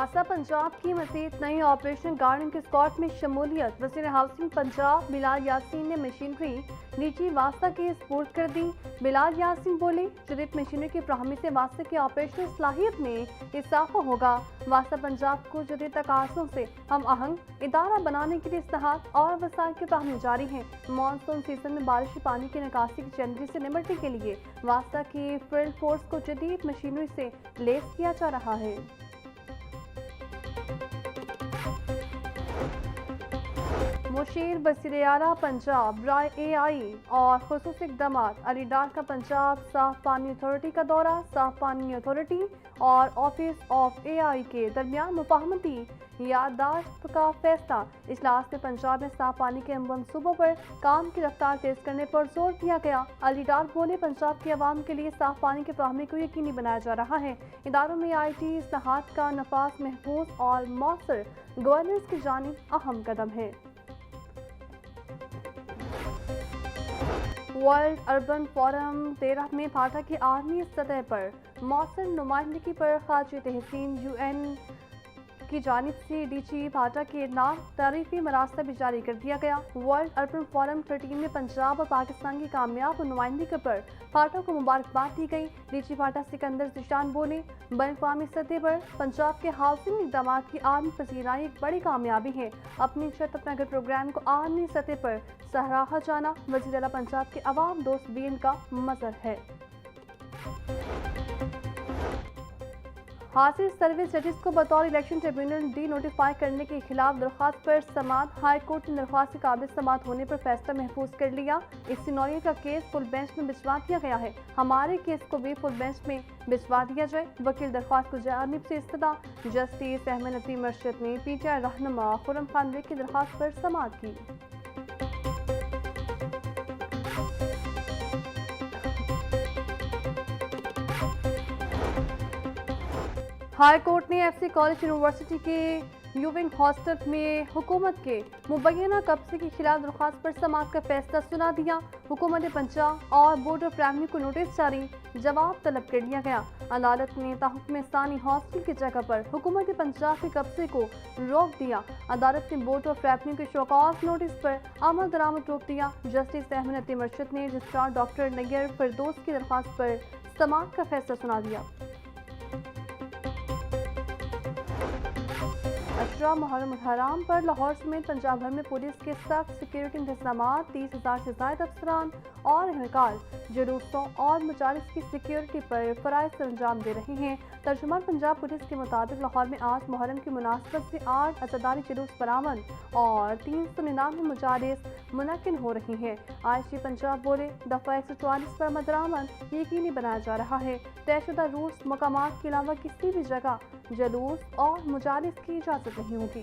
واسطہ پنجاب کی مزید نئی آپریشن گارڈنگ اسکواڈ میں شمولیت۔ وزیر ہاؤسنگ پنجاب بلال یاسین نے مشینری نجی واسطہ کے سپرد کر دی۔ بلال یاسین بولے، جدید مشینری کی فراہمی سے واسطہ کی آپریشنل صلاحیت میں اضافہ ہوگا۔ واسطہ پنجاب کو جدید تقاضوں سے ہم آہنگ ادارہ بنانے کے لیے اصلاحات اور وسائل کی فراہمی جاری ہے۔ مانسون سیزن میں بارشی پانی کی نکاسی کی چیلنجز سے نمٹنے کے لیے واسطہ کی فیلڈ فورس کو جدید مشینری سے لیس کیا جا رہا ہے۔ مشیر وزیر اعلیٰ پنجاب برائے اے اور خصوصی اقدامات علی ڈار کا پنجاب صاف پانی اتھارٹی کا دورہ۔ صاف پانی اتھارٹی اور آفس آف اے کے درمیان مفاہمتی یادداشت کا فیصلہ۔ اجلاس میں پنجاب میں صاف پانی کے منصوبوں پر کام کی رفتار تیز کرنے پر زور دیا گیا۔ علی ڈار بولے، پنجاب کے عوام کے لیے صاف پانی کی فراہمی کو یقینی بنایا جا رہا ہے۔ اداروں میں ٹی اصلاحات کا نفاذ محفوظ اور مؤثر گورننس کی جانب اہم قدم ہے۔ ورلڈ اربن فورم 13 میں بھارت کی عالمی سطح پر مؤثر نمائندگی پر خراج تحسین UN کی جانب سے ڈی جی بھارت کے نام تعریفی مراسم بھی جاری کر دیا گیا۔ ورلڈ اربن فورم 13 میں پنجاب اور پاکستان کی کامیاب نمائندگی پر بھارت کو مبارکباد دی گئی۔ ڈی جی بھارت سکندر ذیشان بولے، بین الاقوامی سطح پر پنجاب کے ہاؤسنگ اقدامات کی عالمی پذیرائی ایک بڑی کامیابی ہے۔ اپنی چھت اپنا گھر پروگرام کو عالمی سطح پر سراہا جانا وزیر اعلیٰ پنجاب کے عوام دوست بھی ان کا مظہر ہے۔ حاصل سروس ججز کو بطور الیکشن ٹریبیونل ڈی نوٹیفائی کرنے کے خلاف درخواست پر سماعت۔ ہائی کورٹ نے درخواست کے قابل سماعت ہونے پر فیصلہ محفوظ کر لیا۔ اس سے نوعیت کا کیس فل بینچ میں بھجوا دیا گیا ہے۔ ہمارے کیس کو بھی فل بینچ میں بھجوا دیا جائے، وکیل درخواست کو جانب سے استدعا۔ جسٹس احمد نظیر مرشد نے پی ٹی آئی رہنما خرم خان ویک کی درخواست پر سماعت کی۔ ہائی کورٹ نے ایف سی کالج یونیورسٹی کے یوونگ ہاسٹل میں حکومت کے مبینہ قبضے کے خلاف درخواست پر سماعت کا فیصلہ سنا دیا۔ حکومت پنجاب اور بورڈ آف ریونیو کو نوٹس جاری جواب طلب کر لیا گیا۔ عدالت نے تحقق ثانی ہاسٹل کی جگہ پر حکومت پنجاب کے قبضے کو روک دیا۔ عدالت نے بورڈ آف ریونیو کے شوکاز نوٹس پر عمل درآمد روک دیا۔ جسٹس احمد نظیر مرشد نے رجسٹرار ڈاکٹر نیر فردوس کی درخواست پر سماعت کا فیصلہ سنا دیا۔ عشرہ محرم الحرام پر لاہور سمیت پنجاب بھر میں پولیس کے سخت سیکیورٹی انتظامات، 30,000 سے زائد افسران اور اہلکار جلوسوں اور مجالس کی سیکیورٹی پر فرائض سر انجام دے رہے ہیں۔ ترجمان پنجاب پولیس کے مطابق لاہور میں آج محرم کی مناسبت سے 8 عزاداری جلوس برآمد اور 399 مجالس منعقد ہو رہی ہیں۔ آج پنجاب بولے، دفعہ 144 پر عمل درآمد یقینی بنایا جا رہا ہے۔ طے شدہ روٹس مقامات کے علاوہ کسی بھی جگہ جلوس اور مجالس کی اجازت نہیں ہوگی۔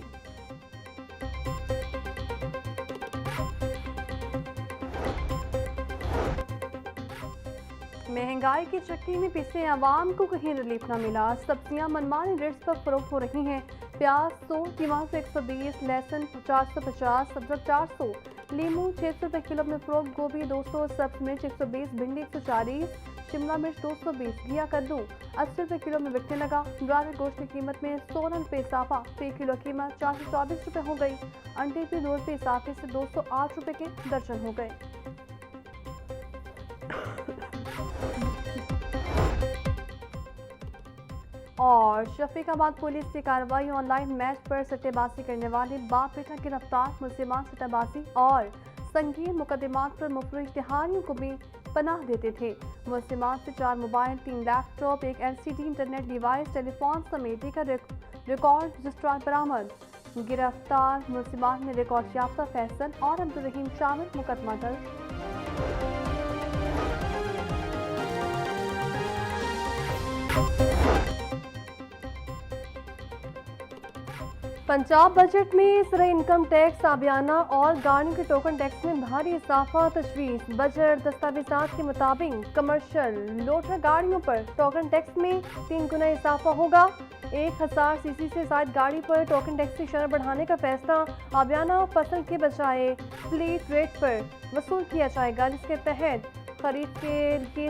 مہنگائی کی چکی میں پسے عوام کو کہیں ریلیف نہ ملا۔ سبزیاں منمانی ریٹس پر فروخت ہو رہی ہیں۔ پیاز 100 قیمہ سے 120، لہسن 450، ادرک 400، لیمو 600 روپے کلو میں فروخت، گوبھی 200، سبز مرچ 120، بھنڈی 140، شملہ مرچ 220، گھیا کدو 80 روپے کلو میں بکنے لگا۔ برائڈر گوشت کی قیمت میں 16 روپے اضافہ، فی کلو قیمت 424 روپے ہو گئی۔ انڈے بھی 2 روپے اضافے سے 208 روپے کے درجن ہو گئے۔ اور شفیق آباد پولیس کی کارروائی، آن لائن میچ پر سٹے بازی کرنے والے باپ بیٹا گرفتار، ملزمان سٹہ بازی اور سنگین مقدمات پر مفرور اشتہاریوں کو بھی پناہ دیتے تھے۔ ملزمان سے 4 موبائل، 3 لیپ ٹاپ، ایک LCD انٹرنیٹ ڈیوائس، ٹیلی فون سمیت کا ریکارڈ رجسٹرار برآمد۔ گرفتار ملزمان میں ریکارڈ یافتہ فیصل اور عبدالرحیم شامل، مقدمہ درج۔ پنجاب بجٹ میں زرعی انکم ٹیکس، آبیانہ اور گارڈنگ کے ٹوکن ٹیکس میں بھاری اضافہ تجویز۔ بجٹ دستاویزات کے مطابق کمرشل لوڈر گاڑیوں پر ٹوکن ٹیکس میں 3 گنا اضافہ ہوگا۔ 1000 cc سے زائد گاڑی پر ٹوکن ٹیکس کی شرح بڑھانے کا فیصلہ آبیانہ فصل کے بجائے فلیٹ ریٹ پر وصول کیا جائے گا، جس کے تحت خرید کے لیے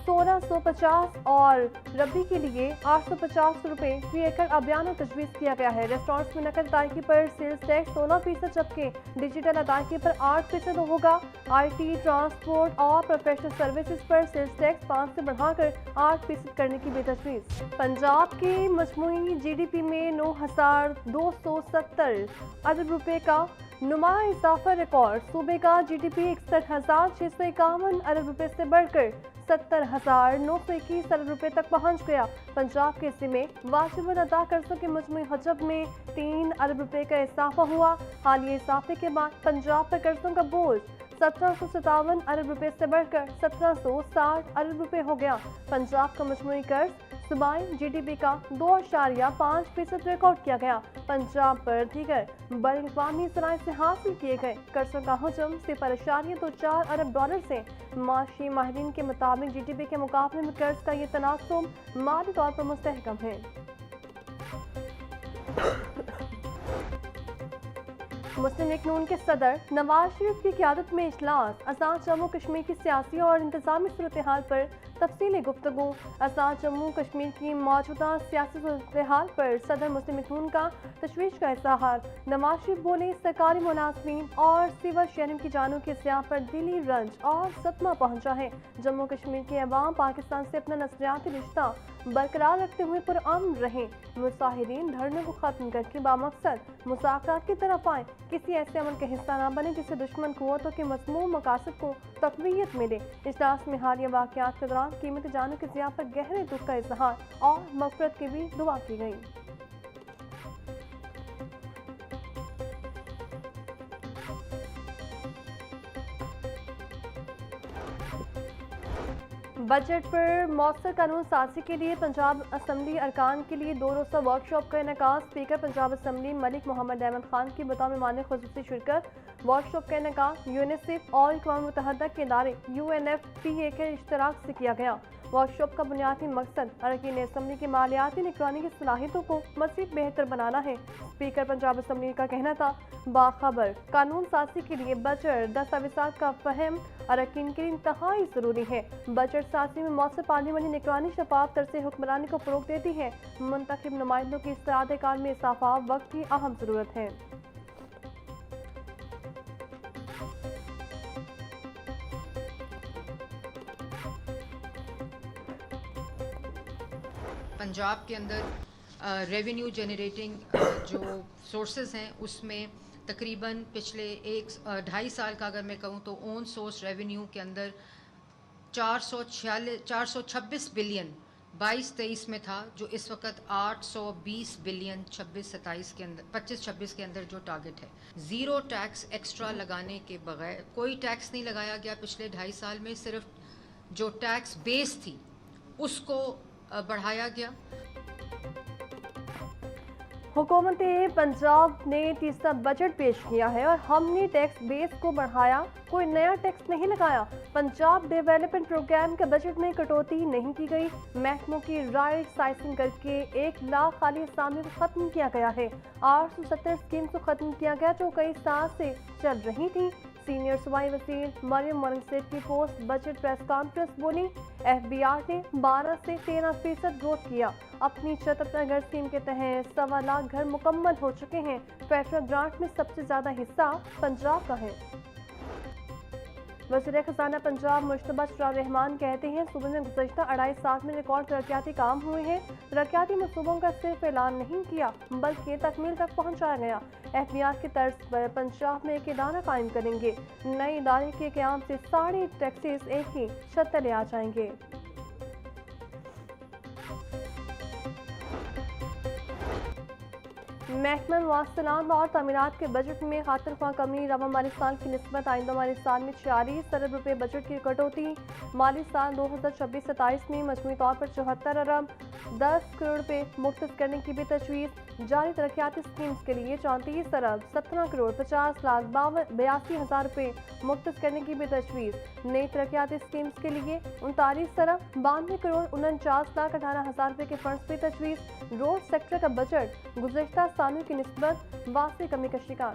1650 اور ربی کے لیے 850 روپے فی ایکڑ ابیانہ تجویز کیا گیا ہے۔ ریسٹورینٹس میں نقد ادائیگی پر سیلز ٹیکس 16% جبکہ ڈیجیٹل ادائیگی پر 8% ہوگا۔ آئی ٹی، ٹرانسپورٹ اور پروفیشنل سروسز پر سیلز ٹیکس 5 سے بڑھا کر 8% کرنے کی بھی تجویز۔ پنجاب کی مجموعی جی ڈی پی میں 9,270 ارب روپے کا نمایاں اضافہ ریکارڈ۔ صوبے کا جی ڈی پی 61,651 ارب روپے سے بڑھ کر 70,921 ارب روپے تک پہنچ گیا۔ پنجاب کے حصے میں واجب الادا قرضوں کے مجموعی حجم میں 3 ارب روپے کا اضافہ ہوا۔ حالیہ اضافے کے بعد پنجاب پر قرضوں کا بوجھ 1757 ارب روپے سے بڑھ کر 1760 ارب روپے ہو گیا۔ پنجاب کا مجموعی قرض صوبائی جی ڈی پی کا 2.5% ریکارڈ کیا گیا۔ پنجاب پر دیگر بین الاقوامی ذرائع سے حاصل کیے گئے قرضوں کا حجم 0.24 ارب ڈالر سے۔ معاشی ماہرین کے مطابق جی ڈی پی کے مقابلے میں قرض کا یہ تناسب مالی طور پر مستحکم ہے۔ مسلم لیگ نون کے صدر نواز شریف کی قیادت میں اجلاس۔ آزاد جموں کشمیر کی سیاسی اور انتظامی صورتحال پر تفصیلی گفتگو۔ آزاد جموں کشمیر کی موجودہ سیاسی صورتحال پر صدر مسلم لیگ نون کا تشویش کا اظہار۔ نواز شریف بولے، سرکاری ملازمین اور سول شہریوں کی جانوں کے ضیاع پر دلی رنج اور صدمہ پہنچا ہے۔ جموں کشمیر کے عوام پاکستان سے اپنا نظریاتی رشتہ برقرار رکھتے ہوئے پرامن رہیں۔ مظاہرین دھرنے کو ختم کر کے بامقصد مذاکرات کی طرف آئیں، کسی ایسے عمل کا حصہ نہ بنے جس سے دشمن قوتوں کے مذموم مقاصد کو تقویت ملے۔ اجلاس میں حالیہ واقعات کے دوران قیمتی جانوں کے ضیاع پر گہرے دکھ کا اظہار اور مغفرت کی بھی دعا کی گئی۔ بجٹ پر مؤثر قانون سازی کے لیے پنجاب اسمبلی ارکان کے لیے 2 روزہ ورکشاپ کا انعقاد۔ اسپیکر پنجاب اسمبلی ملک محمد احمد خان کی بطور مہمان خصوصی شرکت۔ ورکشاپ کا انعقاد یونیسیف اور اقوام متحدہ کے ادارے UNFPA کے اشتراک سے کیا گیا۔ ورکشاپ کا بنیادی مقصد اراکین اسمبلی کی مالیاتی نگرانی کی صلاحیتوں کو مزید بہتر بنانا ہے۔ اسپیکر پنجاب اسمبلی کا کہنا تھا، باخبر قانون سازی کے لیے بجٹ دستاویزات کا فہم اراکین کے لیے انتہائی ضروری ہے۔ بجٹ سازی میں مؤثر پارلیمانی نگرانی شفاف طرز حکمرانی کو فروغ دیتی ہے۔ منتخب نمائندوں کی استعداد کار میں اضافہ وقت کی اہم ضرورت ہے۔ پنجاب کے اندر ریونیو جنریٹنگ جو سورسز ہیں اس میں تقریباً پچھلے 2.5 سال کا اگر میں کہوں تو اون سورس ریونیو کے اندر 426 بلین 22-23 میں تھا، جو اس وقت 820 بلین 26-27 کے اندر 25-26 کے اندر جو ٹارگٹ ہے۔ زیرو ٹیکس ایکسٹرا لگانے کے بغیر کوئی ٹیکس نہیں لگایا گیا پچھلے 2.5 سال میں، صرف جو ٹیکس بیس تھی اس کو بڑھایا گیا۔ حکومت پنجاب نے تیسرا بجٹ پیش کیا ہے اور ہم نے ٹیکس بیس کو بڑھایا، کوئی نیا ٹیکس نہیں لگایا۔ پنجاب ڈیولپمنٹ پروگرام کے بجٹ میں کٹوتی نہیں کی گئی۔ محکموں کی رائٹ سائزنگ کر کے 1 لاکھ خالی اسامی کو ختم کیا گیا ہے۔ 870 اسکیمز کو ختم کیا گیا جو کئی سال سے چل رہی تھی۔ سینئر صوبائی وزیر مریم مورنگسیٹ کی پوسٹ بجٹ پریس کانفرنس بولی، FBR نے 12 سے 13% گروتھ کیا۔ اپنی چھت اپنا گھر اسکیم کے تحت 1.25 لاکھ گھر مکمل ہو چکے ہیں۔ فیڈرل گرانٹ میں سب سے زیادہ حصہ پنجاب کا ہے۔ وزیر خزانہ پنجاب مشتبہ چراغ رحمان کہتے ہیں، صوبے میں گزشتہ 2.5 سال میں ریکارڈ ترقیاتی کام ہوئے ہیں۔ ترقیاتی منصوبوں کا صرف اعلان نہیں کیا بلکہ تکمیل تک پہنچایا گیا۔ FBR کی طرز پر پنجاب میں ایک ادارہ قائم کریں گے۔ نئے ادارے کے قیام سے سارے ٹیکسز ایک ہی چھت تلے آ جائیں گے۔ محکمہ مواصلات اور تعمیرات کے بجٹ میں خاطر خواہ کمی، رواں مالی سال کی نسبت آئندہ مالی سال میں 46 ارب روپے بجٹ کی کٹوتی۔ مالی سال 2026-27 میں مجموعی طور پر 74 ارب 10 کروڑ روپے مختص کرنے کی بھی تجویز۔ جاری ترقیاتی اسکیمز کے لیے 34 ارب 17 کروڑ 50 لاکھ 82 ہزار روپے مختص کرنے کی بھی تجویز۔ نئی ترقیاتی اسکیمز کے لیے 39 ارب 92 کروڑ 49 لاکھ 18 ہزار روپے کے فنڈز بھی تجویز۔ روڈ سیکٹر کا بجٹ گزشتہ سالوں کی نسبت واضح کمی کا شکار۔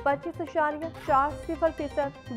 25.40%